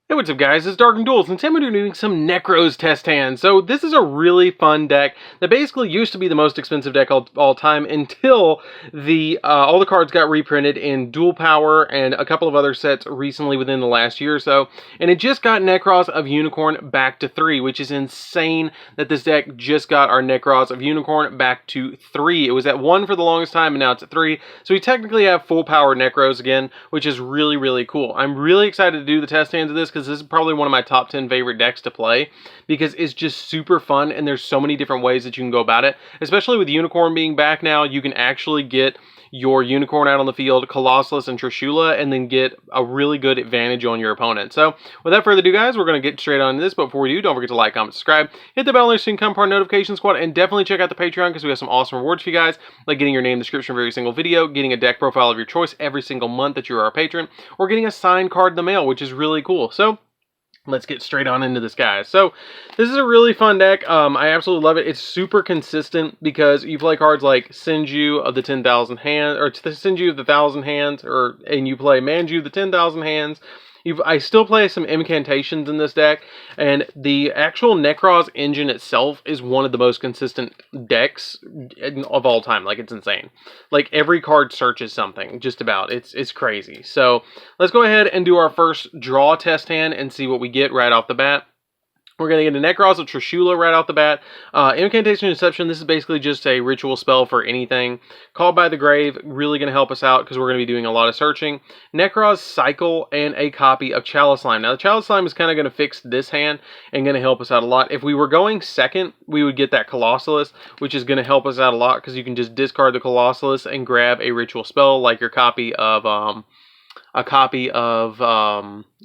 Hey, what's up guys, it's DarkArmedDuelist, and today we're doing some Nekroz test hands. So this is a really fun deck that basically used to be the most expensive deck of all time until all the cards got reprinted in Dual Power and a couple of other sets recently within the last year or so. And it just got Nekroz of Unicorn back to 3, which is insane that this deck just got our Nekroz of Unicorn back to 3. It was at 1 for the longest time and now it's at 3. So we technically have full power Nekroz again, which is really, really cool. I'm really excited to do the test hands of this because this is probably one of my top 10 favorite decks to play because it's just super fun and there's so many different ways that you can go about it. Especially with Unicorn being back now, you can actually get your Unicorn out on the field, Colossus and Trishula, and then get a really good advantage on your opponent. So without further ado guys, we're going to get straight on to this, but before we do, don't forget to like, comment, subscribe, hit the bell so you can become part of the notification squad, and definitely check out the Patreon because we have some awesome rewards for you guys, like getting your name in the description of every single video, getting a deck profile of your choice every single month that you are our patron, or getting a signed card in the mail, which is really cool. So let's get straight on into this, guys. So this is a really fun deck. I absolutely love it. It's super consistent because you play cards like Senju of the 10,000 hands, or Senju of the 1,000 hands, and you play Manju the 10,000 hands. I still play some incantations in this deck, and the actual Nekroz engine itself is one of the most consistent decks of all time. Like, it's insane. Like, every card searches something, just about. It's crazy. So, let's go ahead and do our first draw test hand and see what we get right off the bat. We're going to get a Nekroz of Trishula right off the bat. Incantation Inception, this is basically just a ritual spell for anything. Called by the Grave, really going to help us out because we're going to be doing a lot of searching. Nekroz Cycle, and a copy of Chalice Slime. Now, the Chalice Slime is kind of going to fix this hand and going to help us out a lot. If we were going second, we would get that Colossus, which is going to help us out a lot because you can just discard the Colossus and grab a ritual spell like your copy of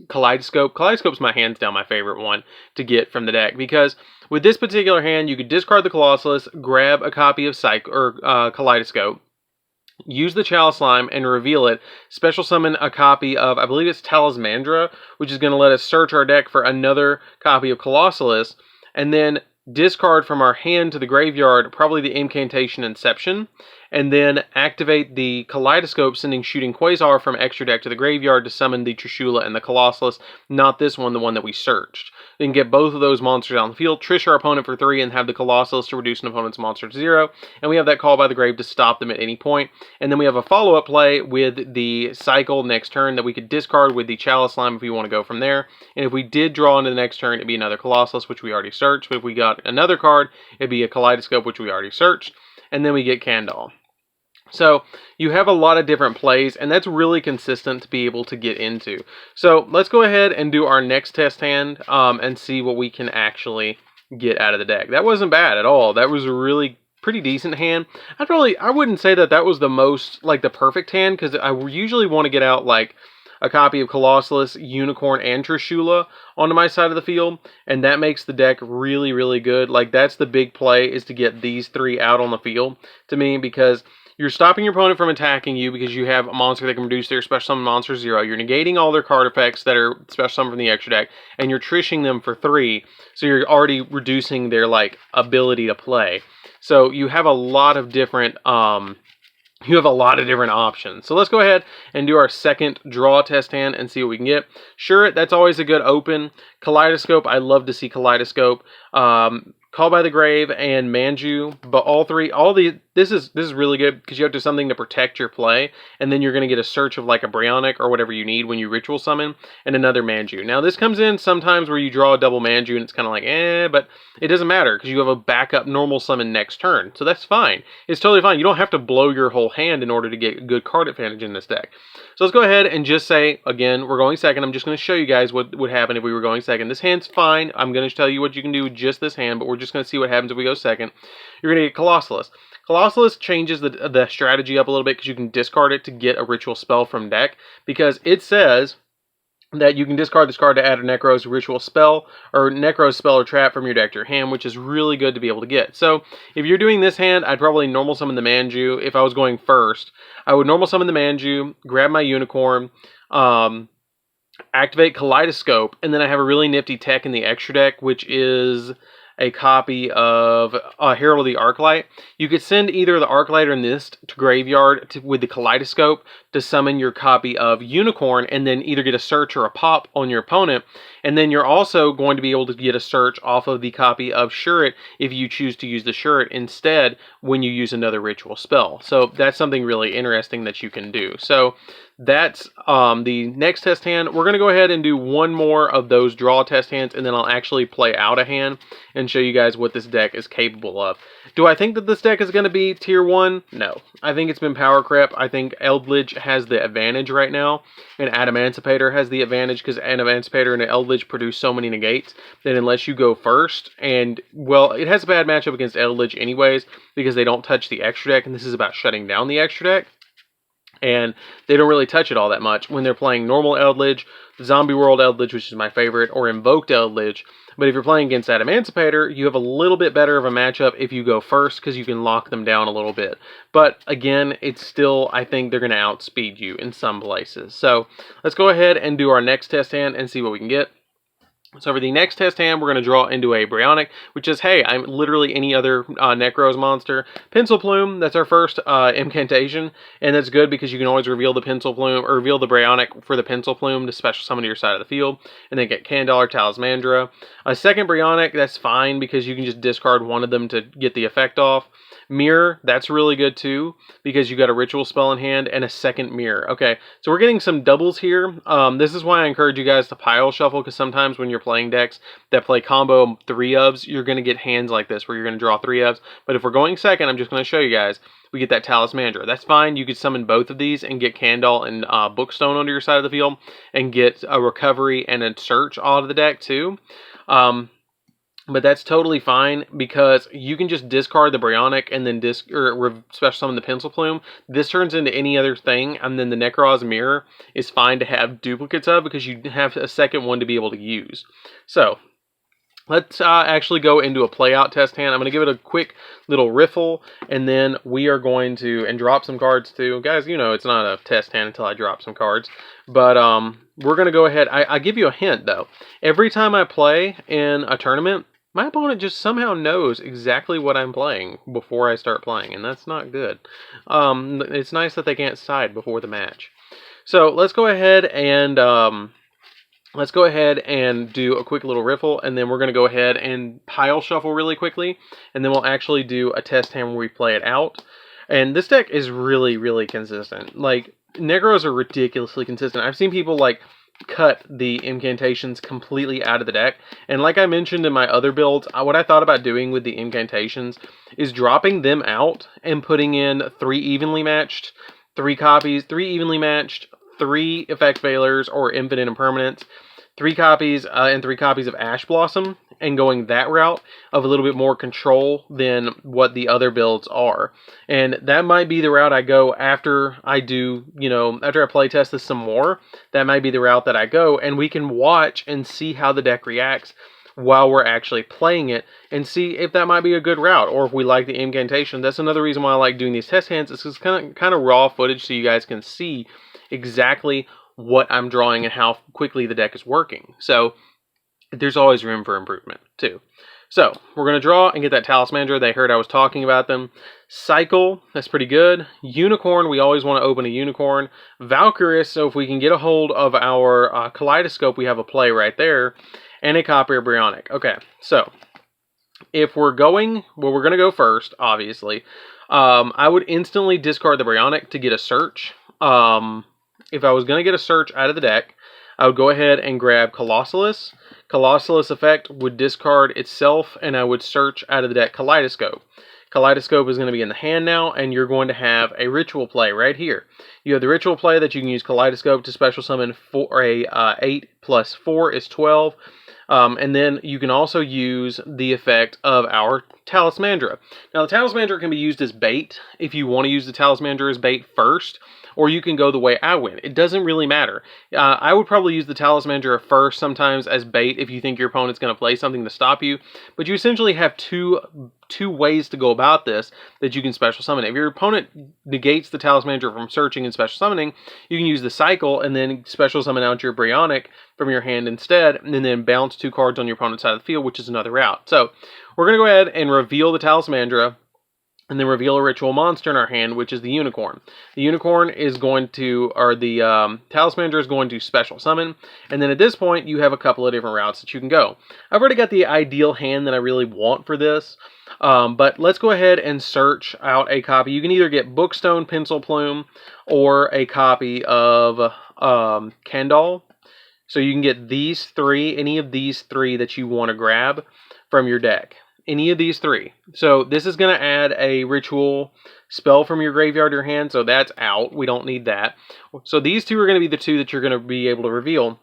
Kaleidoscope. Kaleidoscope's my hands down my favorite one to get from the deck because with this particular hand, you could discard the Colossus, grab a copy of Kaleidoscope, use the Chalice Slime and reveal it, special summon a copy of, I believe it's Talismandra, which is going to let us search our deck for another copy of Colossus, and then discard from our hand to the graveyard, probably the Incantation Inception, and then activate the Kaleidoscope, sending Shooting Quasar from extra deck to the graveyard to summon the Trishula and the Colossus, not this one, the one that we searched. Then get both of those monsters on the field, trish our opponent for 3, and have the Colossus to reduce an opponent's monster to 0, and we have that Call by the Grave to stop them at any point. And then we have a follow-up play with the Cycle next turn that we could discard with the Chalice Slime if we want to go from there. And if we did draw into the next turn, it'd be another Colossus, which we already searched, but if we got another card, it'd be a Kaleidoscope, which we already searched, and then we get Kandal. So you have a lot of different plays, and that's really consistent to be able to get into. So let's go ahead and do our next test hand and see what we can actually get out of the deck. That wasn't bad at all. That was a really pretty decent hand. I wouldn't say that that was the most, like, the perfect hand, because I usually want to get out, like, a copy of Colossus, Unicorn, and Trishula onto my side of the field, and that makes the deck really, really good. Like, that's the big play, is to get these 3 out on the field, to me, because you're stopping your opponent from attacking you because you have a monster that can reduce their special summon monster 0. You're negating all their card effects that are special summoned from the extra deck, and you're trishing them for 3, so you're already reducing their, like, ability to play. So you have a lot of different options. So let's go ahead and do our second draw test hand and see what we can get. Sure, that's always a good open. Kaleidoscope, I love to see Kaleidoscope. Call by the Grave and Manju, but this is really good because you have to do something to protect your play, and then you're going to get a search of like a Bryonic or whatever you need when you ritual summon, and another Manju. Now this comes in sometimes where you draw a double Manju and it's kind of like but it doesn't matter because you have a backup normal summon next turn, so that's fine. It's totally fine. You don't have to blow your whole hand in order to get a good card advantage in this deck. So let's go ahead and just say, again, we're going second. I'm just going to show you guys what would happen if we were going second. This hand's fine. I'm going to tell you what you can do with just this hand, but we're just going to see what happens if we go second. You're going to get Colossus. Colossus changes the strategy up a little bit because you can discard it to get a ritual spell from deck, because it says that you can discard this card to add a Nekroz ritual spell or Nekroz spell or trap from your deck to your hand, which is really good to be able to get. So if you're doing this hand, I'd probably normal summon the Manju. If I was going first, I would normal summon the Manju, grab my Unicorn, activate Kaleidoscope, and then I have a really nifty tech in the extra deck, which is a copy of Herald of the Arclight. You could send either the Arclight or Mist to graveyard with the Kaleidoscope to summon your copy of Unicorn and then either get a search or a pop on your opponent. And then you're also going to be able to get a search off of the copy of Shuret if you choose to use the Shuret instead when you use another ritual spell. So that's something really interesting that you can do. So that's the next test hand. We're going to go ahead and do one more of those draw test hands, and then I'll actually play out a hand and show you guys what this deck is capable of. Do I think that this deck is going to be tier 1? No. I think it's been power creep. I think Eldritch has the advantage right now, and Adamancipator has the advantage because Adamancipator and Eldritch produce so many negates that unless you go first, and, well, it has a bad matchup against Eldritch anyways because they don't touch the extra deck, and this is about shutting down the extra deck. And they don't really touch it all that much when they're playing normal Eldritch, Zombie World Eldritch, which is my favorite, or Invoked Eldritch. But if you're playing against Adamancipator, you have a little bit better of a matchup if you go first because you can lock them down a little bit. But again, it's still, I think they're going to outspeed you in some places. So let's go ahead and do our next test hand and see what we can get. So for the next test hand, we're going to draw into a Bryonic, which is, hey, I'm literally any other Nekroz monster. Pencil Plume, that's our first incantation, and that's good because you can always reveal the Pencil Plume, or reveal the Bryonic for the Pencil Plume to special summon to your side of the field, and then get Candle or Talismandra. A second Bryonic, that's fine because you can just discard one of them to get the effect off. Mirror, that's really good too, because you got a ritual spell in hand and a second mirror. Okay, so we're getting some doubles here. This is why I encourage you guys to pile shuffle, because sometimes when you're playing decks that play combo 3-ofs, you're going to get hands like this where you're going to draw 3-ofs. But if we're going second, I'm just going to show you guys, we get that Talismandra. That's fine. You could summon both of these and get Candle and Bookstone onto your side of the field and get a recovery and a search out of the deck too. But that's totally fine because you can just discard the Bryonic and then special summon the Pencil Plume. This turns into any other thing, and then the Nekroz Mirror is fine to have duplicates of because you have a second one to be able to use. So let's actually go into a play-out test hand. I'm going to give it a quick little riffle, and then we are going to, and drop some cards too. Guys, you know it's not a test hand until I drop some cards. But we're going to go ahead. I give you a hint, though. Every time I play in a tournament, my opponent just somehow knows exactly what I'm playing before I start playing, and that's not good. It's nice that they can't side before the match. So let's go ahead and do a quick little riffle, and then we're going to go ahead and pile shuffle really quickly, and then we'll actually do a test hand where we play it out. And this deck is really, really consistent. Like, Nekroz are ridiculously consistent. I've seen people, like, cut the incantations completely out of the deck, and like I mentioned in my other builds, what I thought about doing with the incantations is dropping them out and putting in 3 evenly matched, 3 copies, 3 evenly matched, 3 effect failures or infinite impermanence, 3 copies and 3 copies of Ash Blossom, and going that route of a little bit more control than what the other builds are. And that might be the route I go after I do, after I play test this some more. That might be the route that I go, and we can watch and see how the deck reacts while we're actually playing it and see if that might be a good route, or if we like the incantation. That's another reason why I like doing these test hands. It's just kind of raw footage so you guys can see exactly what I'm drawing and how quickly the deck is working. So there's always room for improvement too. So we're going to draw and get that Talismandra. They heard I was talking about them. Cycle, that's pretty good. Unicorn, we always want to open a Unicorn. Valkyrus, so if we can get a hold of our Kaleidoscope, we have a play right there. And a copy of Bryonic. Okay, so if we're going, well, we're going to go first, obviously. I would instantly discard the Bryonic to get a search. If I was going to get a search out of the deck, I would go ahead and grab Colossalus. Colossalus effect would discard itself, and I would search out of the deck Kaleidoscope. Kaleidoscope is going to be in the hand now, and you're going to have a ritual play right here. You have the ritual play that you can use Kaleidoscope to special summon for a 8 plus 4 is 12. And then you can also use the effect of our Talismandra. Now, the Talismandra can be used as bait if you want to use the Talismandra as bait first, or you can go the way I went. It doesn't really matter. I would probably use the Talismandra first sometimes as bait if you think your opponent's going to play something to stop you. But you essentially have two ways to go about this that you can special summon. If your opponent negates the Talismandra from searching and special summoning, you can use the cycle and then special summon out your Bryonic from your hand instead, and then bounce 2 cards on your opponent's side of the field, which is another route. So we're going to go ahead and reveal the Talismandra. and then reveal a ritual monster in our hand, which is the unicorn. The unicorn is going to, or the talisman is going to special summon, and then at this point you have a couple of different routes that you can go. I've already got the ideal hand that I really want for this, but let's go ahead and search out a copy. You can either get Bookstone, Pencil Plume, or a copy of Kandal. So you can get these three, any of these three that you want to grab from your deck. Any of these three. So this is going to add a ritual spell from your graveyard to your hand, so that's out. We don't need that. So these two are going to be the two that you're going to be able to reveal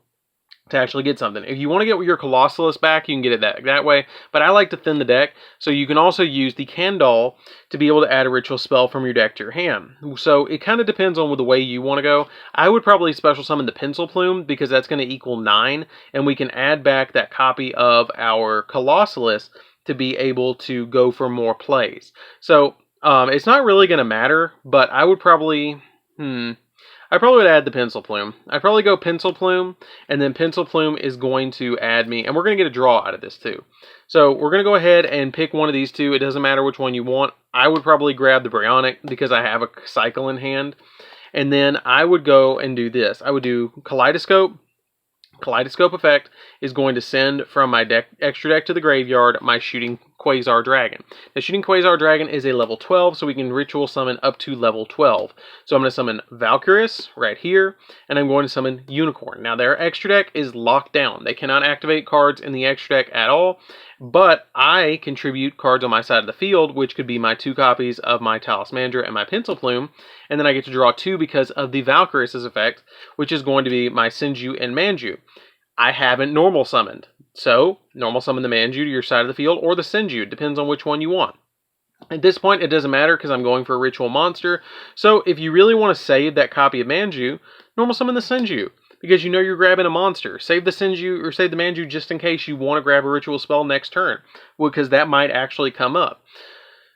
to actually get something. If you want to get your Colossalus back, you can get it that way, but I like to thin the deck, so you can also use the Kandal to be able to add a ritual spell from your deck to your hand. So it kind of depends on the way you want to go. I would probably special summon the Pencil Plume, because that's going to equal 9, and we can add back that copy of our Colossalus to be able to go for more plays. So it's not really going to matter, but I would probably, I probably would add the Pencil Plume. I'd probably go Pencil Plume, and then Pencil Plume is going to add me, and we're going to get a draw out of this too. So we're going to go ahead and pick one of these two. It doesn't matter which one you want. I would probably grab the Bryonic because I have a cycle in hand. And then I would go and do this. I would do Kaleidoscope. Kaleidoscope effect is going to send from my extra deck to the graveyard my Shooting Quasar Dragon. The Shooting Quasar Dragon is a level 12, so we can ritual summon up to level 12. So I'm going to summon Valkyrus right here, and I'm going to summon Unicorn. Now their extra deck is locked down. They cannot activate cards in the extra deck at all, but I contribute cards on my side of the field, which could be my 2 copies of my Talismandra and my Pencil Plume, and then I get to draw 2 because of the Valkyrus' effect, which is going to be my Senju and Manju. I haven't normal summoned, so normal summon the Manju to your side of the field, or the Senju. It depends on which one you want. At this point, it doesn't matter because I'm going for a ritual monster, so if you really want to save that copy of Manju, normal summon the Senju, because you know you're grabbing a monster. Save the Senju, or save the Manju just in case you want to grab a ritual spell next turn, because that might actually come up.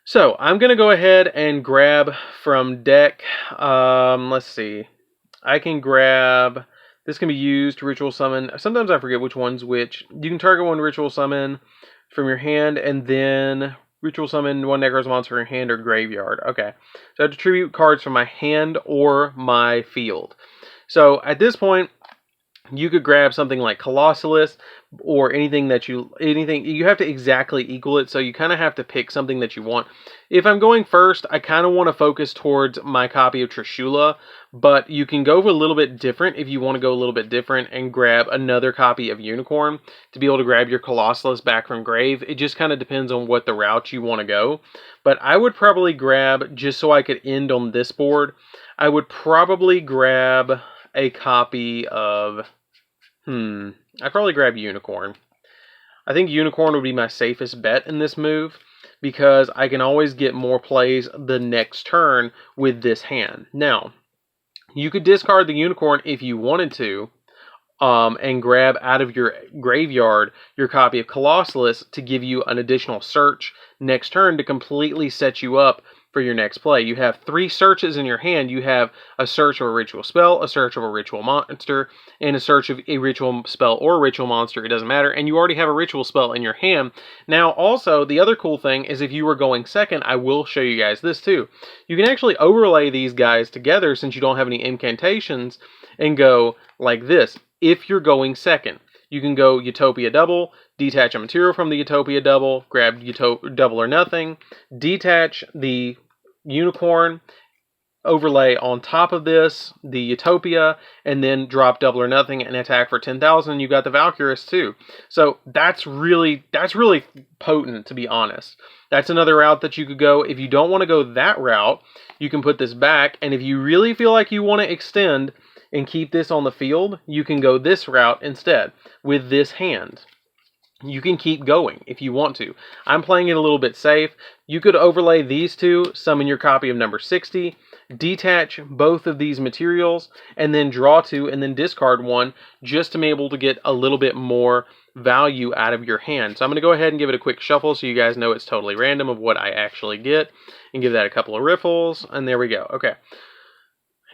So, I'm going to go ahead and grab from deck, let's see, I can grab, this can be used to ritual summon, sometimes I forget which one's which. You can target one ritual summon from your hand, and then ritual summon one Nekroz monster from your hand or graveyard. Okay, so I have to tribute cards from my hand or my field. So, at this point, you could grab something like Colossalus, or anything that you have to exactly equal it, so you kind of have to pick something that you want. If I'm going first, I kind of want to focus towards my copy of Trishula, but you can go a little bit different if you want to go a little bit different and grab another copy of Unicorn to be able to grab your Colossalus back from grave. It just kind of depends on what the route you want to go. But I would probably grab, just so I could end on this board, I would probably grab a copy of, I'd probably grab Unicorn. I think Unicorn would be my safest bet in this move, because I can always get more plays the next turn with this hand. Now, you could discard the Unicorn if you wanted to, and grab out of your graveyard your copy of Colossalus to give you an additional search next turn to completely set you up for your next play. You have 3 searches in your hand. You have a search of a ritual spell, a search of a ritual monster, and a search of a ritual spell or a ritual monster. It doesn't matter. And you already have a ritual spell in your hand. Now, also, the other cool thing is if you were going second, I will show you guys this too. You can actually overlay these guys together since you don't have any incantations and go like this. If you're going second, you can go Utopia Double, detach a material from the Utopia Double, grab Double or Nothing, detach the Unicorn, overlay on top of this the Utopia, and then drop Double or Nothing and attack for 10,000. You got the Valkyrus too. So that's really potent, to be honest. That's another route that you could go. If you don't want to go that route, you can put this back, and if you really feel like you want to extend and keep this on the field, you can go this route instead with this hand. You can keep going if you want to. I'm playing it a little bit safe. You could overlay these two, summon your copy of number 60, detach both of these materials, and then draw 2 and then discard 1 just to be able to get a little bit more value out of your hand. So I'm going to go ahead and give it a quick shuffle so you guys know it's totally random of what I actually get, and give that a couple of riffles, and there we go. Okay.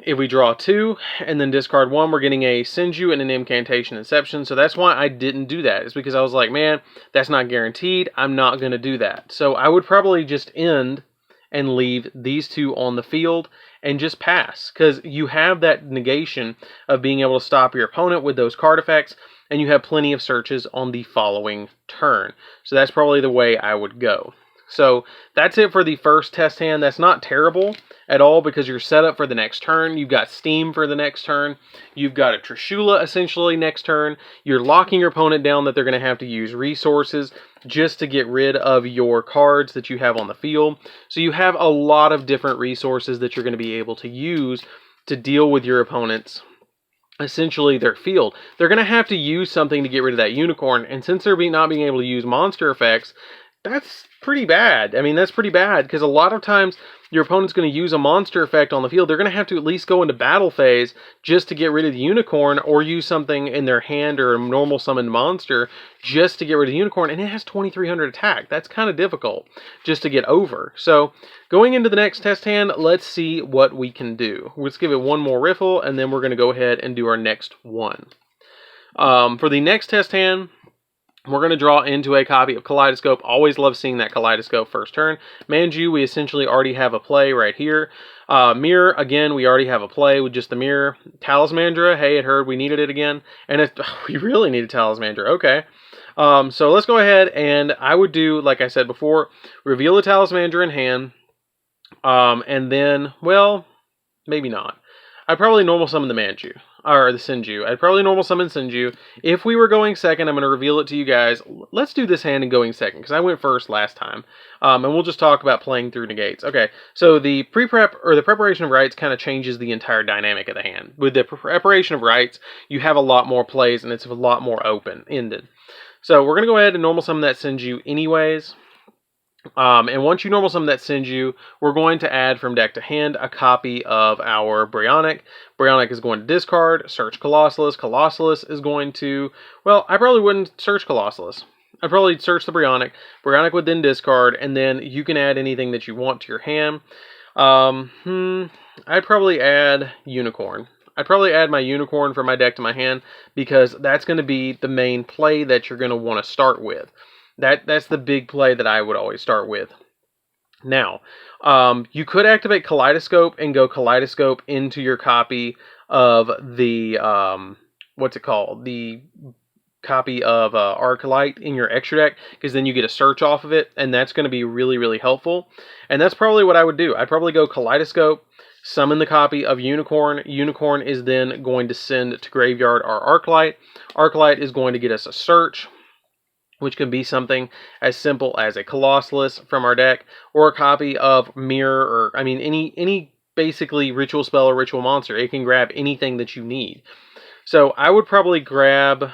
If we draw 2 and then discard 1, we're getting a Senju and an Incantation Inception. So that's why I didn't do that. It's because I was like, man, that's not guaranteed. I'm not going to do that. So I would probably just end and leave these two on the field and just pass, because you have that negation of being able to stop your opponent with those card effects, and you have plenty of searches on the following turn. So that's probably the way I would go. So that's it for the first test hand. That's not terrible at all, because you're set up for the next turn. You've got Steam for the next turn. You've got a Trishula essentially next turn. You're locking your opponent down that they're going to have to use resources just to get rid of your cards that you have on the field. So you have a lot of different resources that you're going to be able to use to deal with your opponents, essentially their field. They're going to have to use something to get rid of that unicorn, and since they're not being able to use monster effects, that's pretty bad. I mean, that's pretty bad, because a lot of times your opponent's going to use a monster effect on the field. They're going to have to at least go into battle phase just to get rid of the unicorn, or use something in their hand or a normal summoned monster just to get rid of the unicorn, and it has 2300 attack. That's kind of difficult just to get over. So going into the next test hand, let's see what we can do. Let's give it one more riffle, and then we're going to go ahead and do our next one. For the next test hand, we're going to draw into a copy of Kaleidoscope. Always love seeing that Kaleidoscope first turn. Manju, we essentially already have a play right here. Mirror, again, we already have a play with just the Mirror. Talismandra, hey, it heard we needed it again. And we really needed Talismandra, okay. So let's go ahead, and I would do, like I said before, reveal the Talismandra in hand. And then, well, maybe not. I'd probably normal summon the Manju. Or the Senju. I'd probably normal summon Senju. If we were going second, I'm going to reveal it to you guys. Let's do this hand and going second, because I went first last time. And we'll just talk about playing through negates. Okay, so the pre-prep, or the preparation of rights, kind of changes the entire dynamic of the hand. With the preparation of rights, you have a lot more plays, and it's a lot more open-ended. So we're going to go ahead and normal summon that Senju anyways. And once you normal summon that Senju, we're going to add from deck to hand a copy of our Brionic. Brionic is going to discard, search Colossalus. Colossalus is going to, well, I probably wouldn't search Colossalus. I'd probably search the Brionic. Brionic would then discard, and then you can add anything that you want to your hand. I'd probably add Unicorn. I'd probably add my Unicorn from my deck to my hand, because that's going to be the main play that you're going to want to start with. That's the big play that I would always start with. Now, you could activate Kaleidoscope and go Kaleidoscope into your copy of the, what's it called? The copy of Arclight in your extra deck, because then you get a search off of it, and that's going to be really, really helpful. And that's probably what I would do. I'd probably go Kaleidoscope, summon the copy of Unicorn. Unicorn is then going to send to graveyard our Arclight. Arclight is going to get us a search, which can be something as simple as a Colossalus from our deck, or a copy of Mirror, or, I mean, any basically ritual spell or ritual monster. It can grab anything that you need. So I would probably grab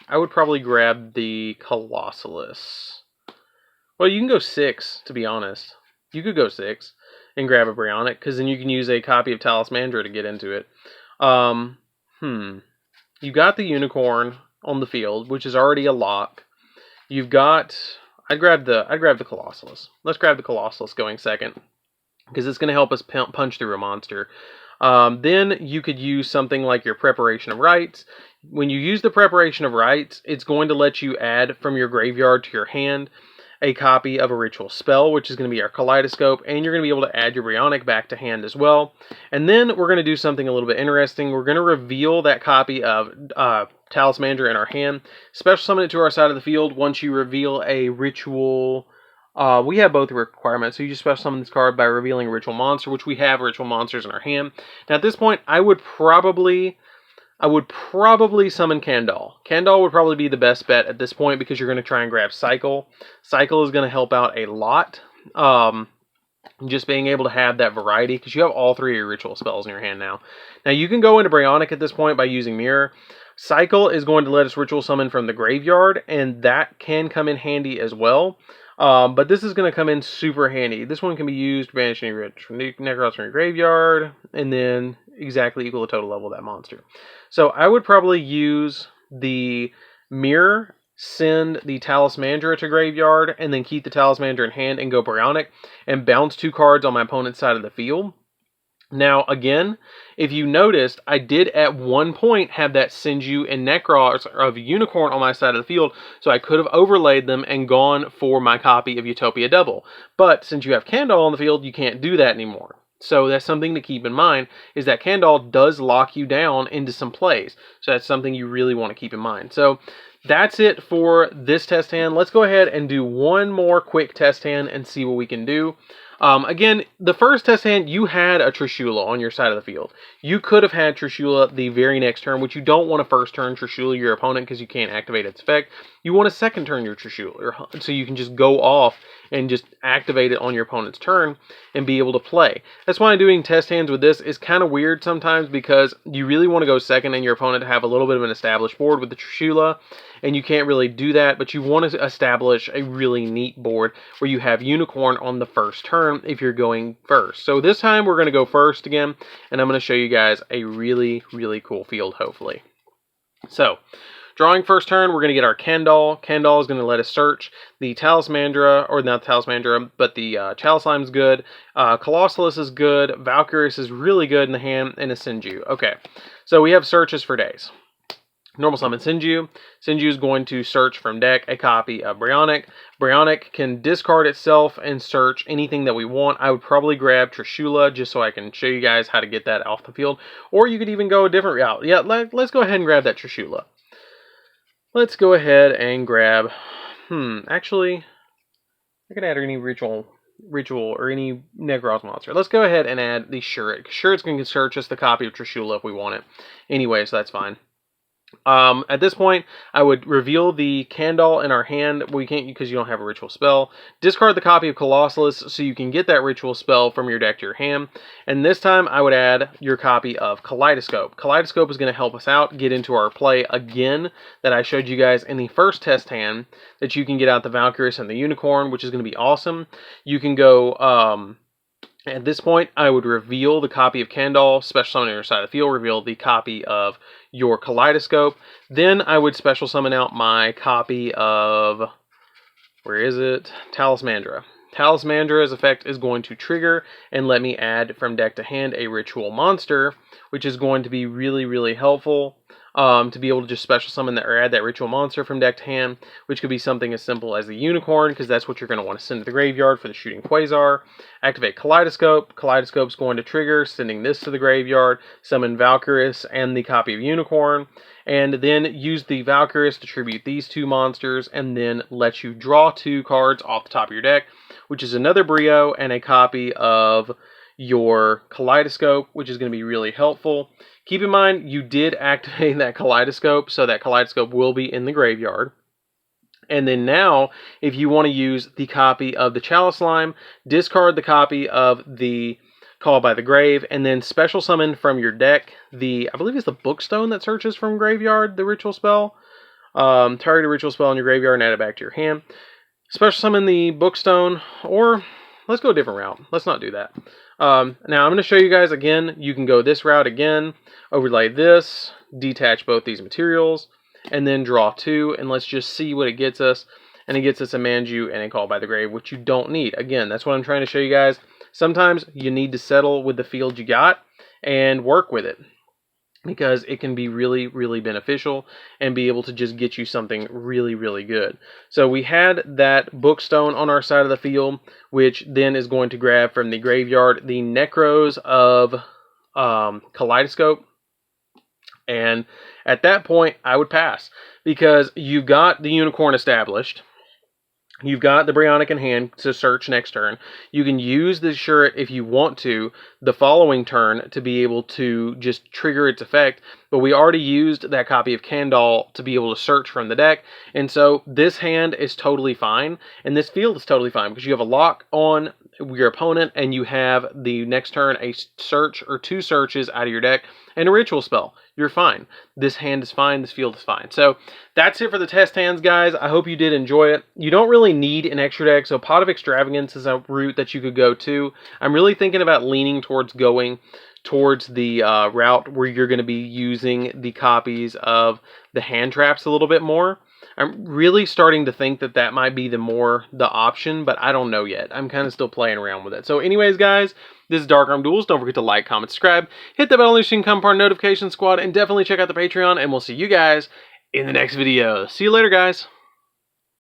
the Colossalus. Well, you can go 6, to be honest. You could go 6 and grab a Brionic, because then you can use a copy of Talismandra to get into it. You got the Unicorn on the field, which is already a lock. You've got, I'd grab the Colossalus. Let's grab the Colossalus going second, because it's going to help us punch through a monster. Then you could use something like your Preparation of Rights. When you use the Preparation of Rights, it's going to let you add from your graveyard to your hand a copy of a ritual spell, which is going to be our Kaleidoscope, and you're going to be able to add your Brionic back to hand as well. And then we're going to do something a little bit interesting. We're going to reveal that copy of Talismandra in our hand, special summon it to our side of the field. Once you reveal a ritual, we have both requirements, so you just special summon this card by revealing a ritual monster, which we have ritual monsters in our hand. Now at this point, I would probably summon Kandal. Kandal would probably be the best bet at this point, because you're going to try and grab Cycle. Cycle is going to help out a lot. Just being able to have that variety, because you have all 3 of your ritual spells in your hand now. Now you can go into Brionic at this point by using Mirror. Cycle is going to let us ritual summon from the graveyard, and that can come in handy as well. But this is going to come in super handy. This one can be used to banish any Nekroz from your graveyard, and then exactly equal the total level of that monster. So I would probably use the Mirror, send the Talismandra to graveyard, and then keep the Talismandra in hand and go Brionic, and bounce 2 cards on my opponent's side of the field. Now, again, if you noticed, I did at one point have that Senju and Nekroz of Unicorn on my side of the field, so I could have overlaid them and gone for my copy of Utopia Double. But since you have Kandal on the field, you can't do that anymore. So that's something to keep in mind, is that Kandal does lock you down into some plays. So that's something you really want to keep in mind. So that's it for this test hand. Let's go ahead and do one more quick test hand and see what we can do. Again, the first test hand, you had a Trishula on your side of the field. You could have had Trishula the very next turn, which you don't want to first turn Trishula your opponent because you can't activate its effect. You want to second turn your Trishula, so you can just go off and just activate it on your opponent's turn and be able to play. That's why doing test hands with this is kind of weird sometimes, because you really want to go second and your opponent to have a little bit of an established board with the Trishula, and you can't really do that, but you want to establish a really neat board where you have Unicorn on the first turn if you're going first. So this time we're going to go first again, and I'm going to show you guys a really, really cool field, hopefully. So, drawing first turn, we're going to get our Kandal. Kandal is going to let us search the Talismandra, or not Talismandra, but the Chalice-Slime's good. Colossalus is good. Valkyries is really good in the hand, and a Senju. Okay, so we have searches for days. Normal summon Senju. Senju is going to search from deck a copy of Brionac. Brionac can discard itself and search anything that we want. I would probably grab Trishula just so I can show you guys how to get that off the field. Or you could even go a different route. Yeah, let's go ahead and grab that Trishula. Let's go ahead and grab... actually, I could add any ritual or any Nekroz monster. Let's go ahead and add the Shuret. Shuret's going to search us the copy of Trishula if we want it. Anyway, so that's fine. At this point, I would reveal the Kandal in our hand. We can't, because you don't have a ritual spell. Discard the copy of Colossalus so you can get that ritual spell from your deck to your hand. And this time, I would add your copy of Kaleidoscope. Kaleidoscope is going to help us out, get into our play again that I showed you guys in the first test hand, that you can get out the Valkyries and the Unicorn, which is going to be awesome. You can go... At this point, I would reveal the copy of Kandal, special summon on your side of the field, reveal the copy of your Kaleidoscope. Then I would special summon out my copy of, where is it? Talismandra. Talismandra's effect is going to trigger and let me add from deck to hand a ritual monster, which is going to be really, really helpful. To be able to just special summon that or add that ritual monster from deck to hand, which could be something as simple as the Unicorn, because that's what you're going to want to send to the graveyard for the shooting Quasar. Activate Kaleidoscope. Kaleidoscope's going to trigger, sending this to the graveyard, summon Valkyries and the copy of Unicorn, and then use the Valkyries to tribute these two monsters, and then let you draw 2 cards off the top of your deck, which is another Brio and a copy of your Kaleidoscope, which is going to be really helpful. Keep in mind, you did activate that Kaleidoscope, so that Kaleidoscope will be in the graveyard. And then now, if you want to use the copy of the Chalice Slime, discard the copy of the Call by the Grave, and then special summon from your deck the, I believe it's the Bookstone that searches from graveyard, the ritual spell. Target a ritual spell in your graveyard and add it back to your hand. Special summon the Bookstone, or let's go a different route. Let's not do that. Now I'm going to show you guys again. You can go this route again, overlay this, detach both these materials, and then draw 2, and let's just see what it gets us. And it gets us a Manju and a Call by the Grave, which you don't need. Again, that's what I'm trying to show you guys. Sometimes you need to settle with the field you got and work with it, because it can be really, really beneficial and be able to just get you something really, really good. So we had that Bookstone on our side of the field, which then is going to grab from the graveyard the Nekroz of Kaleidoscope. And at that point, I would pass, because you've got the Unicorn established. You've got the Brionac in hand to search next turn. You can use the Shuret if you want to the following turn to be able to just trigger its effect. But we already used that copy of Kandal to be able to search from the deck. And so this hand is totally fine. And this field is totally fine, because you have a lock on your opponent, and you have the next turn a search or 2 searches out of your deck and a ritual spell. You're fine. This hand is fine. This field is fine. So that's it for the test hands, guys. I hope you did enjoy it. You don't really need an extra deck, so Pot of Extravagance is a route that you could go to. I'm really thinking about leaning towards going towards the route where you're going to be using the copies of the hand traps a little bit more. I'm really starting to think that that might be the option, but I don't know yet. I'm kind of still playing around with it. So anyways, guys, this is Dark Armed Duels. Don't forget to like, comment, subscribe, hit the bell so you can become part of the notification squad, and definitely check out the Patreon, and we'll see you guys in the next video. See you later, guys.